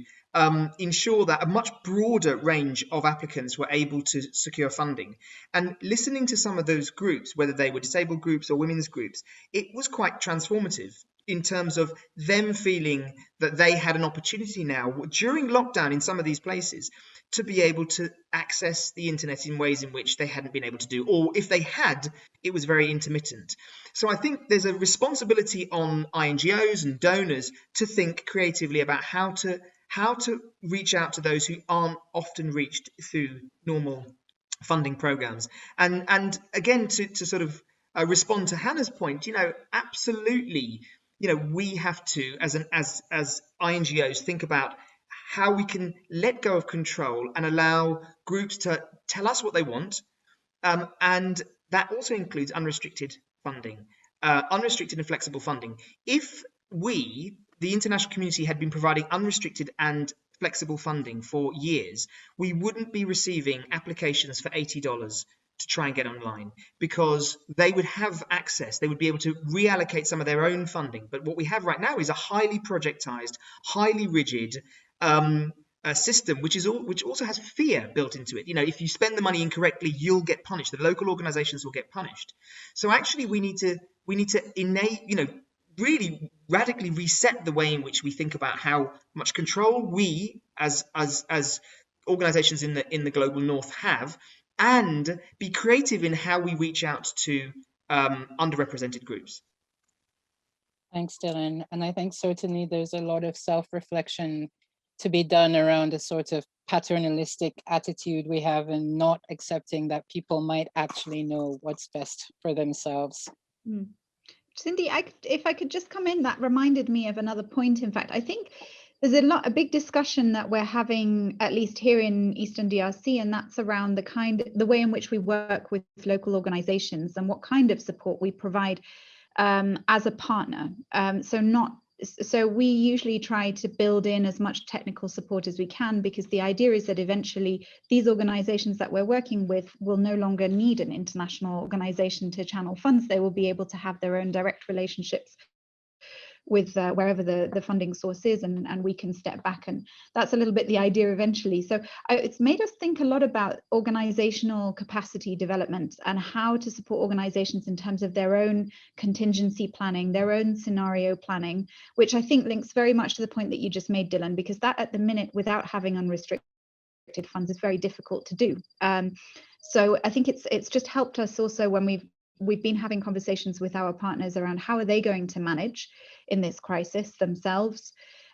ensure that a much broader range of applicants were able to secure funding. And listening to some of those groups, whether they were disabled groups or women's groups, it was quite transformative. in terms of them feeling that they had an opportunity now during lockdown in some of these places to be able to access the internet in ways in which they hadn't been able to do, or if they had, it was very intermittent. So I think there's a responsibility on INGOs and donors to think creatively about how to reach out to those who aren't often reached through normal funding programs. And again, to sort of respond to Hannah's point, absolutely, we have to, as INGOs, think about how we can let go of control and allow groups to tell us what they want. And that also includes unrestricted funding, unrestricted and flexible funding. If we, the international community, had been providing unrestricted and flexible funding for years, we wouldn't be receiving applications for $80 to try and get online, because they would have access, they would be able to reallocate some of their own funding. But what we have right now is a highly projectized, highly rigid a system which also has fear built into it. If you spend the money incorrectly, you'll get punished. The local organizations will get punished. So actually we need to really radically reset the way in which we think about how much control we as organizations in the global north have, and be creative in how we reach out to underrepresented groups. Thanks, Dylan. And I think certainly there's a lot of self-reflection to be done around a sort of paternalistic attitude we have in not accepting that people might actually know what's best for themselves. Cindy, if I could just come in, that reminded me of another point. In fact, I think there's a big discussion that we're having, at least here in Eastern DRC, and that's around the way in which we work with local organizations and what kind of support we provide as a partner. So we usually try to build in as much technical support as we can, because the idea is that eventually these organizations that we're working with will no longer need an international organization to channel funds. They will be able to have their own direct relationships with wherever the funding source is, and we can step back. And that's a little bit the idea eventually. So it's made us think a lot about organizational capacity development and how to support organizations in terms of their own contingency planning, their own scenario planning, which I think links very much to the point that you just made, Dylan, because that at the minute, without having unrestricted funds, is very difficult to do. So I think it's just helped us also when we've been having conversations with our partners around how are they going to manage in this crisis themselves,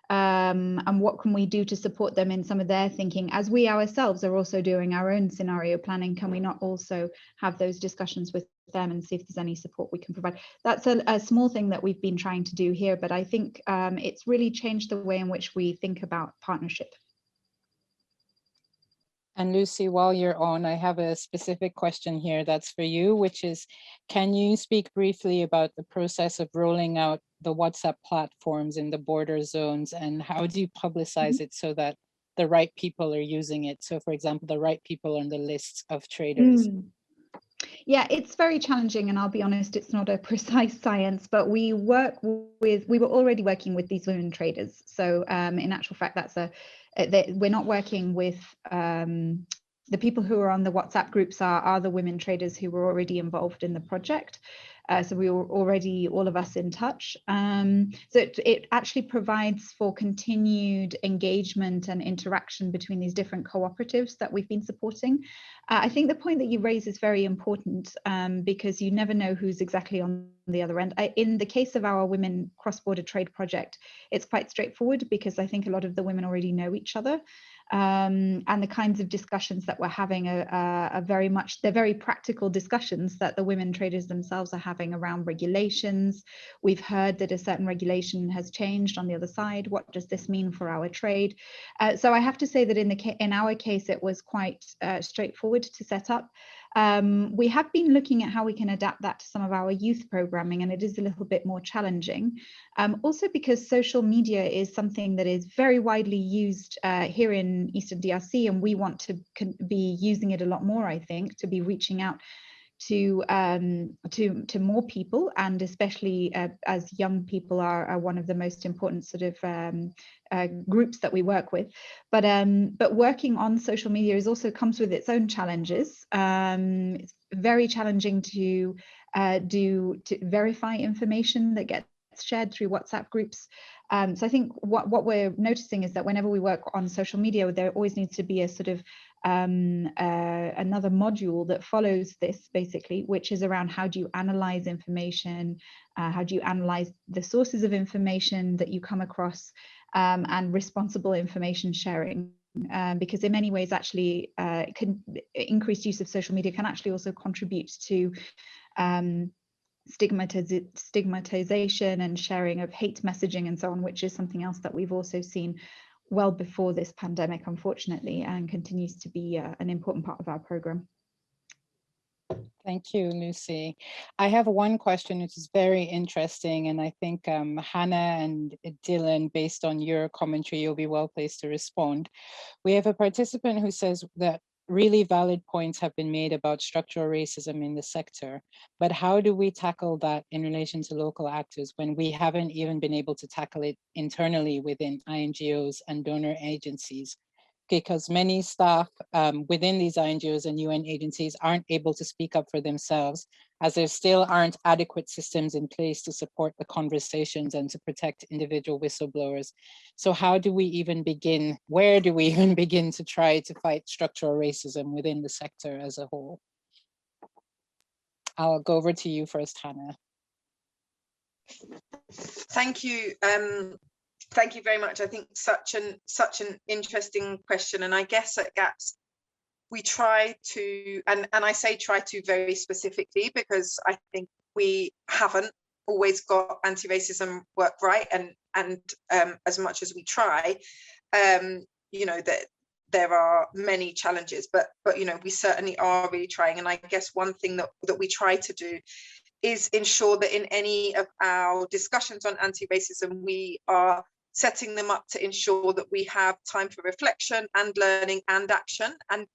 and what can we do to support them in some of their thinking, as we ourselves are also doing our own scenario planning. Can we not also have those discussions with them and see if there's any support we can provide? That's a small thing that we've been trying to do here, but I think it's really changed the way in which we think about partnership. And Lucy, while you're on, I have a specific question here that's for you, which is, can you speak briefly about the process of rolling out the WhatsApp platforms in the border zones, and how do you publicize it so that the right people are using it? So for example, the right people on the lists of traders. Yeah, it's very challenging, and I'll be honest, it's not a precise science, but we were already working with these women traders. So in actual fact, we're not working with the people who are on the WhatsApp groups are the women traders who were already involved in the project. So we were already, all of us, in touch. So it actually provides for continued engagement and interaction between these different cooperatives that we've been supporting. I think the point that you raise is very important, because you never know who's exactly on the other end. In the case of our Women Cross-Border Trade project, it's quite straightforward, because I think a lot of the women already know each other. And the kinds of discussions that we're having are they're very practical discussions that the women traders themselves are having around regulations. We've heard that a certain regulation has changed on the other side. What does this mean for our trade? So I have to say that in our case, it was quite straightforward to set up. We have been looking at how we can adapt that to some of our youth programming, and it is a little bit more challenging. Also because social media is something that is very widely used here in Eastern DRC, and we want to be using it a lot more, I think, to be reaching out to more people, and especially as young people are one of the most important sort of groups that we work with. But working on social media also comes with its own challenges. It's very challenging to verify information that gets shared through WhatsApp groups. So I think what we're noticing is that whenever we work on social media, there always needs to be a sort of another module that follows this, basically, which is around how do you analyze information, how do you analyze the sources of information that you come across, and responsible information sharing. Because in many ways, actually, increased use of social media can actually also contribute to stigmatization and sharing of hate messaging and so on, which is something else that we've also seen well before this pandemic, unfortunately, and continues to be an important part of our program. Thank you, Lucy. I have one question which is very interesting, and I think Hannah and Dylan, based on your commentary, you'll be well placed to respond. We have a participant who says that really valid points have been made about structural racism in the sector, but how do we tackle that in relation to local actors when we haven't even been able to tackle it internally within INGOs and donor agencies? Because many staff within these INGOs and UN agencies aren't able to speak up for themselves, as there still aren't adequate systems in place to support the conversations and to protect individual whistleblowers. So how do we even begin, where do we even begin to try to fight structural racism within the sector as a whole? I'll go over to you first, Hannah. Thank you. Thank you very much. I think such an interesting question, and I guess at GAPS we try to, and I say try to very specifically because I think we haven't always got anti-racism work right, and as much as we try, you know, that there are many challenges, but you know, we certainly are really trying. And I guess one thing that we try to do is ensure that in any of our discussions on anti-racism, we are setting them up to ensure that we have time for reflection and learning and action. And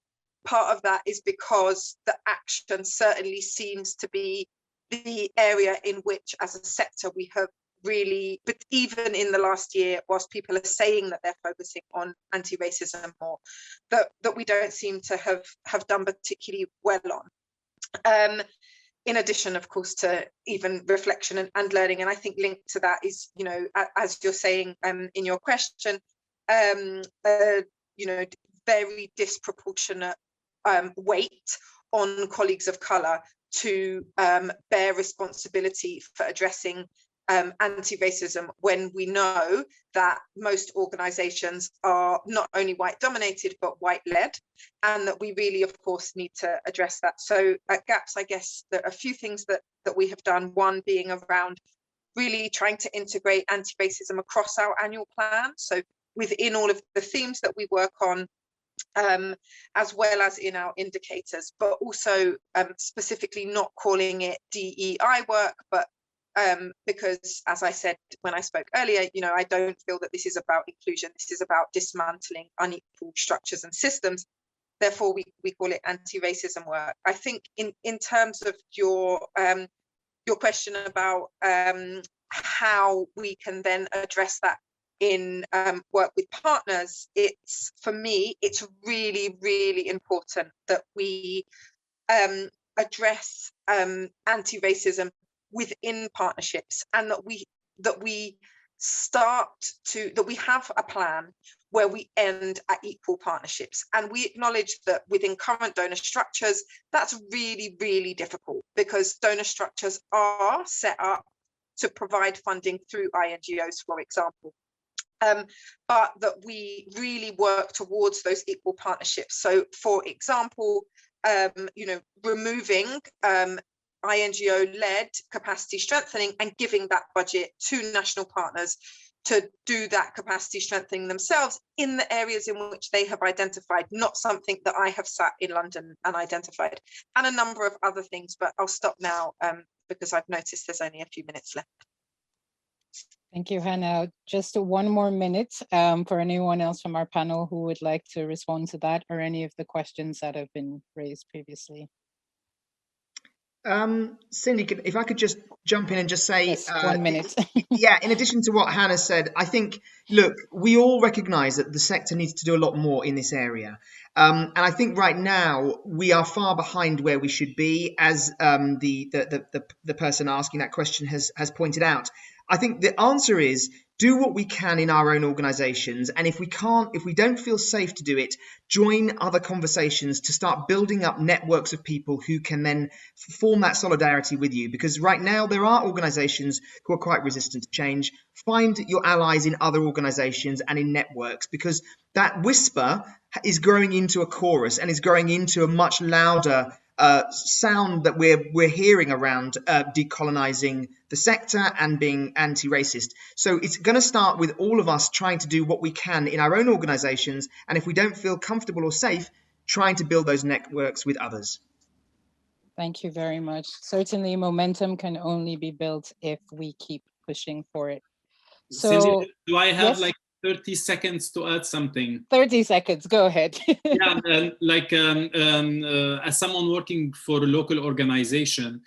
part of that is because the action certainly seems to be the area in which, as a sector, we have really, but even in the last year, whilst people are saying that they're focusing on anti-racism more, that we don't seem to have done particularly well on. In addition, of course, to even reflection and learning. And I think linked to that is, you know, as you're saying in your question, you know, very disproportionate weight on colleagues of colour to bear responsibility for addressing anti-racism, when we know that most organisations are not only white dominated but white led, and that we really, of course, need to address that. So at GAPS, I guess there are a few things that we have done, one being around really trying to integrate anti-racism across our annual plan, so within all of the themes that we work on, as well as in our indicators, but also specifically not calling it DEI work, but because, as I said when I spoke earlier, you know, I don't feel that this is about inclusion. This is about dismantling unequal structures and systems. Therefore, we call it anti-racism work. I think in terms of your question about how we can then address that in work with partners, it's, for me, it's really, really important that we address anti-racism within partnerships, and that we have a plan where we end at equal partnerships. And we acknowledge that within current donor structures, that's really, really difficult, because donor structures are set up to provide funding through INGOs, for example. But that we really work towards those equal partnerships. So, for example, you know, removing INGO-led capacity strengthening and giving that budget to national partners to do that capacity strengthening themselves in the areas in which they have identified, not something that I have sat in London and identified, and a number of other things. But I'll stop now because I've noticed there's only a few minutes left. Thank you, Hannah. Just one more minute for anyone else from our panel who would like to respond to that or any of the questions that have been raised previously. Cindy, if I could just jump in and just say, yes, 1 minute. Yeah, in addition to what Hannah said, I think, look, we all recognise that the sector needs to do a lot more in this area. And I think right now we are far behind where we should be, as the person asking that question has pointed out. I think the answer is do what we can in our own organizations. And if we don't feel safe to do it, join other conversations to start building up networks of people who can then form that solidarity with you. Because right now there are organizations who are quite resistant to change. Find your allies in other organizations and in networks, because that whisper is growing into a chorus and is growing into a much louder sound that we're hearing around decolonizing the sector and being anti-racist. So it's going to start with all of us trying to do what we can in our own organizations, and if we don't feel comfortable or safe, trying to build those networks with others. Thank you very much. Certainly momentum can only be built if we keep pushing for it. So Cindy, do I have yes? like 30 seconds to add something? 30 seconds, go ahead. Yeah, as someone working for a local organization,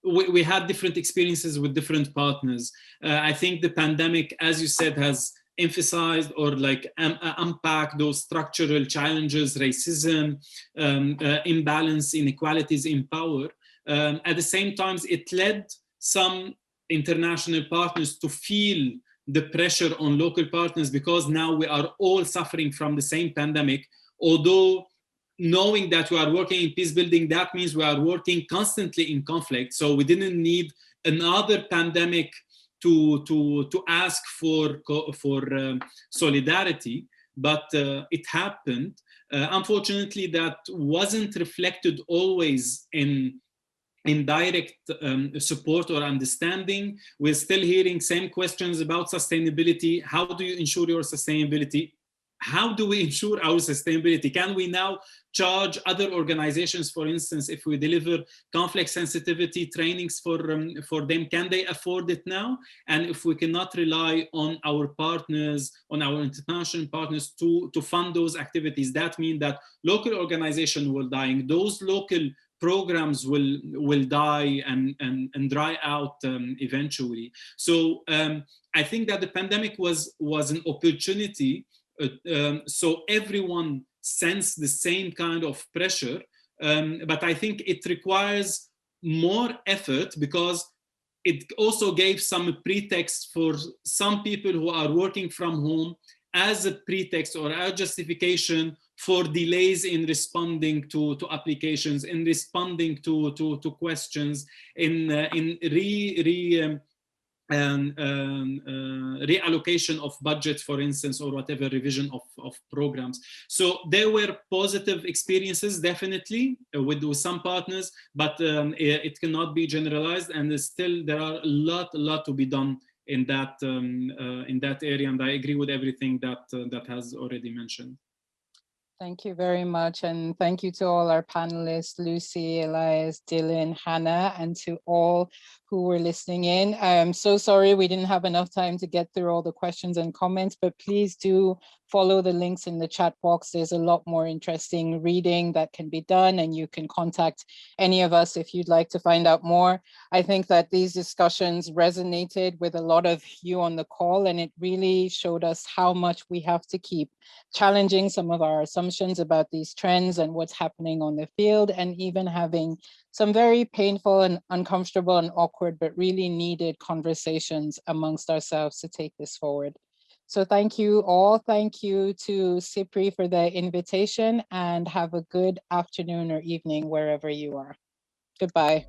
we had different experiences with different partners. I think the pandemic, as you said, has emphasized or like unpack those structural challenges, racism, imbalance, inequalities in power. At the same time, it led some international partners to feel the pressure on local partners, because now we are all suffering from the same pandemic. Although knowing that we are working in peace building, that means we are working constantly in conflict. So we didn't need another pandemic to ask for solidarity, but it happened. Unfortunately, that wasn't reflected always in direct support or understanding. We're still hearing same questions about sustainability. How do you ensure your sustainability? How do we ensure our sustainability? Can we now charge other organizations, for instance, if we deliver conflict sensitivity trainings for them, can they afford it now? And if we cannot rely on our partners, on our international partners to fund those activities, that means that local organizations will die. Those local programs will die and dry out eventually. So I think that the pandemic was an opportunity. So everyone sensed the same kind of pressure, but I think it requires more effort, because it also gave some pretext for some people who are working from home as a pretext or a justification for delays in responding to applications, in responding to questions, in reallocation of budget, for instance, or whatever revision of programs. So there were positive experiences, definitely, with some partners, but it cannot be generalized, and still there are a lot to be done in that area. And I agree with everything that has already mentioned. Thank you very much. And thank you to all our panelists, Lucy, Elias, Dylan, Hannah, and to all who were listening in. I'm so sorry we didn't have enough time to get through all the questions and comments, but please do follow the links in the chat box. There's a lot more interesting reading that can be done, and you can contact any of us if you'd like to find out more. I think that these discussions resonated with a lot of you on the call, and it really showed us how much we have to keep challenging some of our assumptions about these trends and what's happening on the field, and even having some very painful and uncomfortable and awkward, but really needed conversations amongst ourselves to take this forward. So thank you all. Thank you to Cipri for the invitation, and have a good afternoon or evening wherever you are. Goodbye.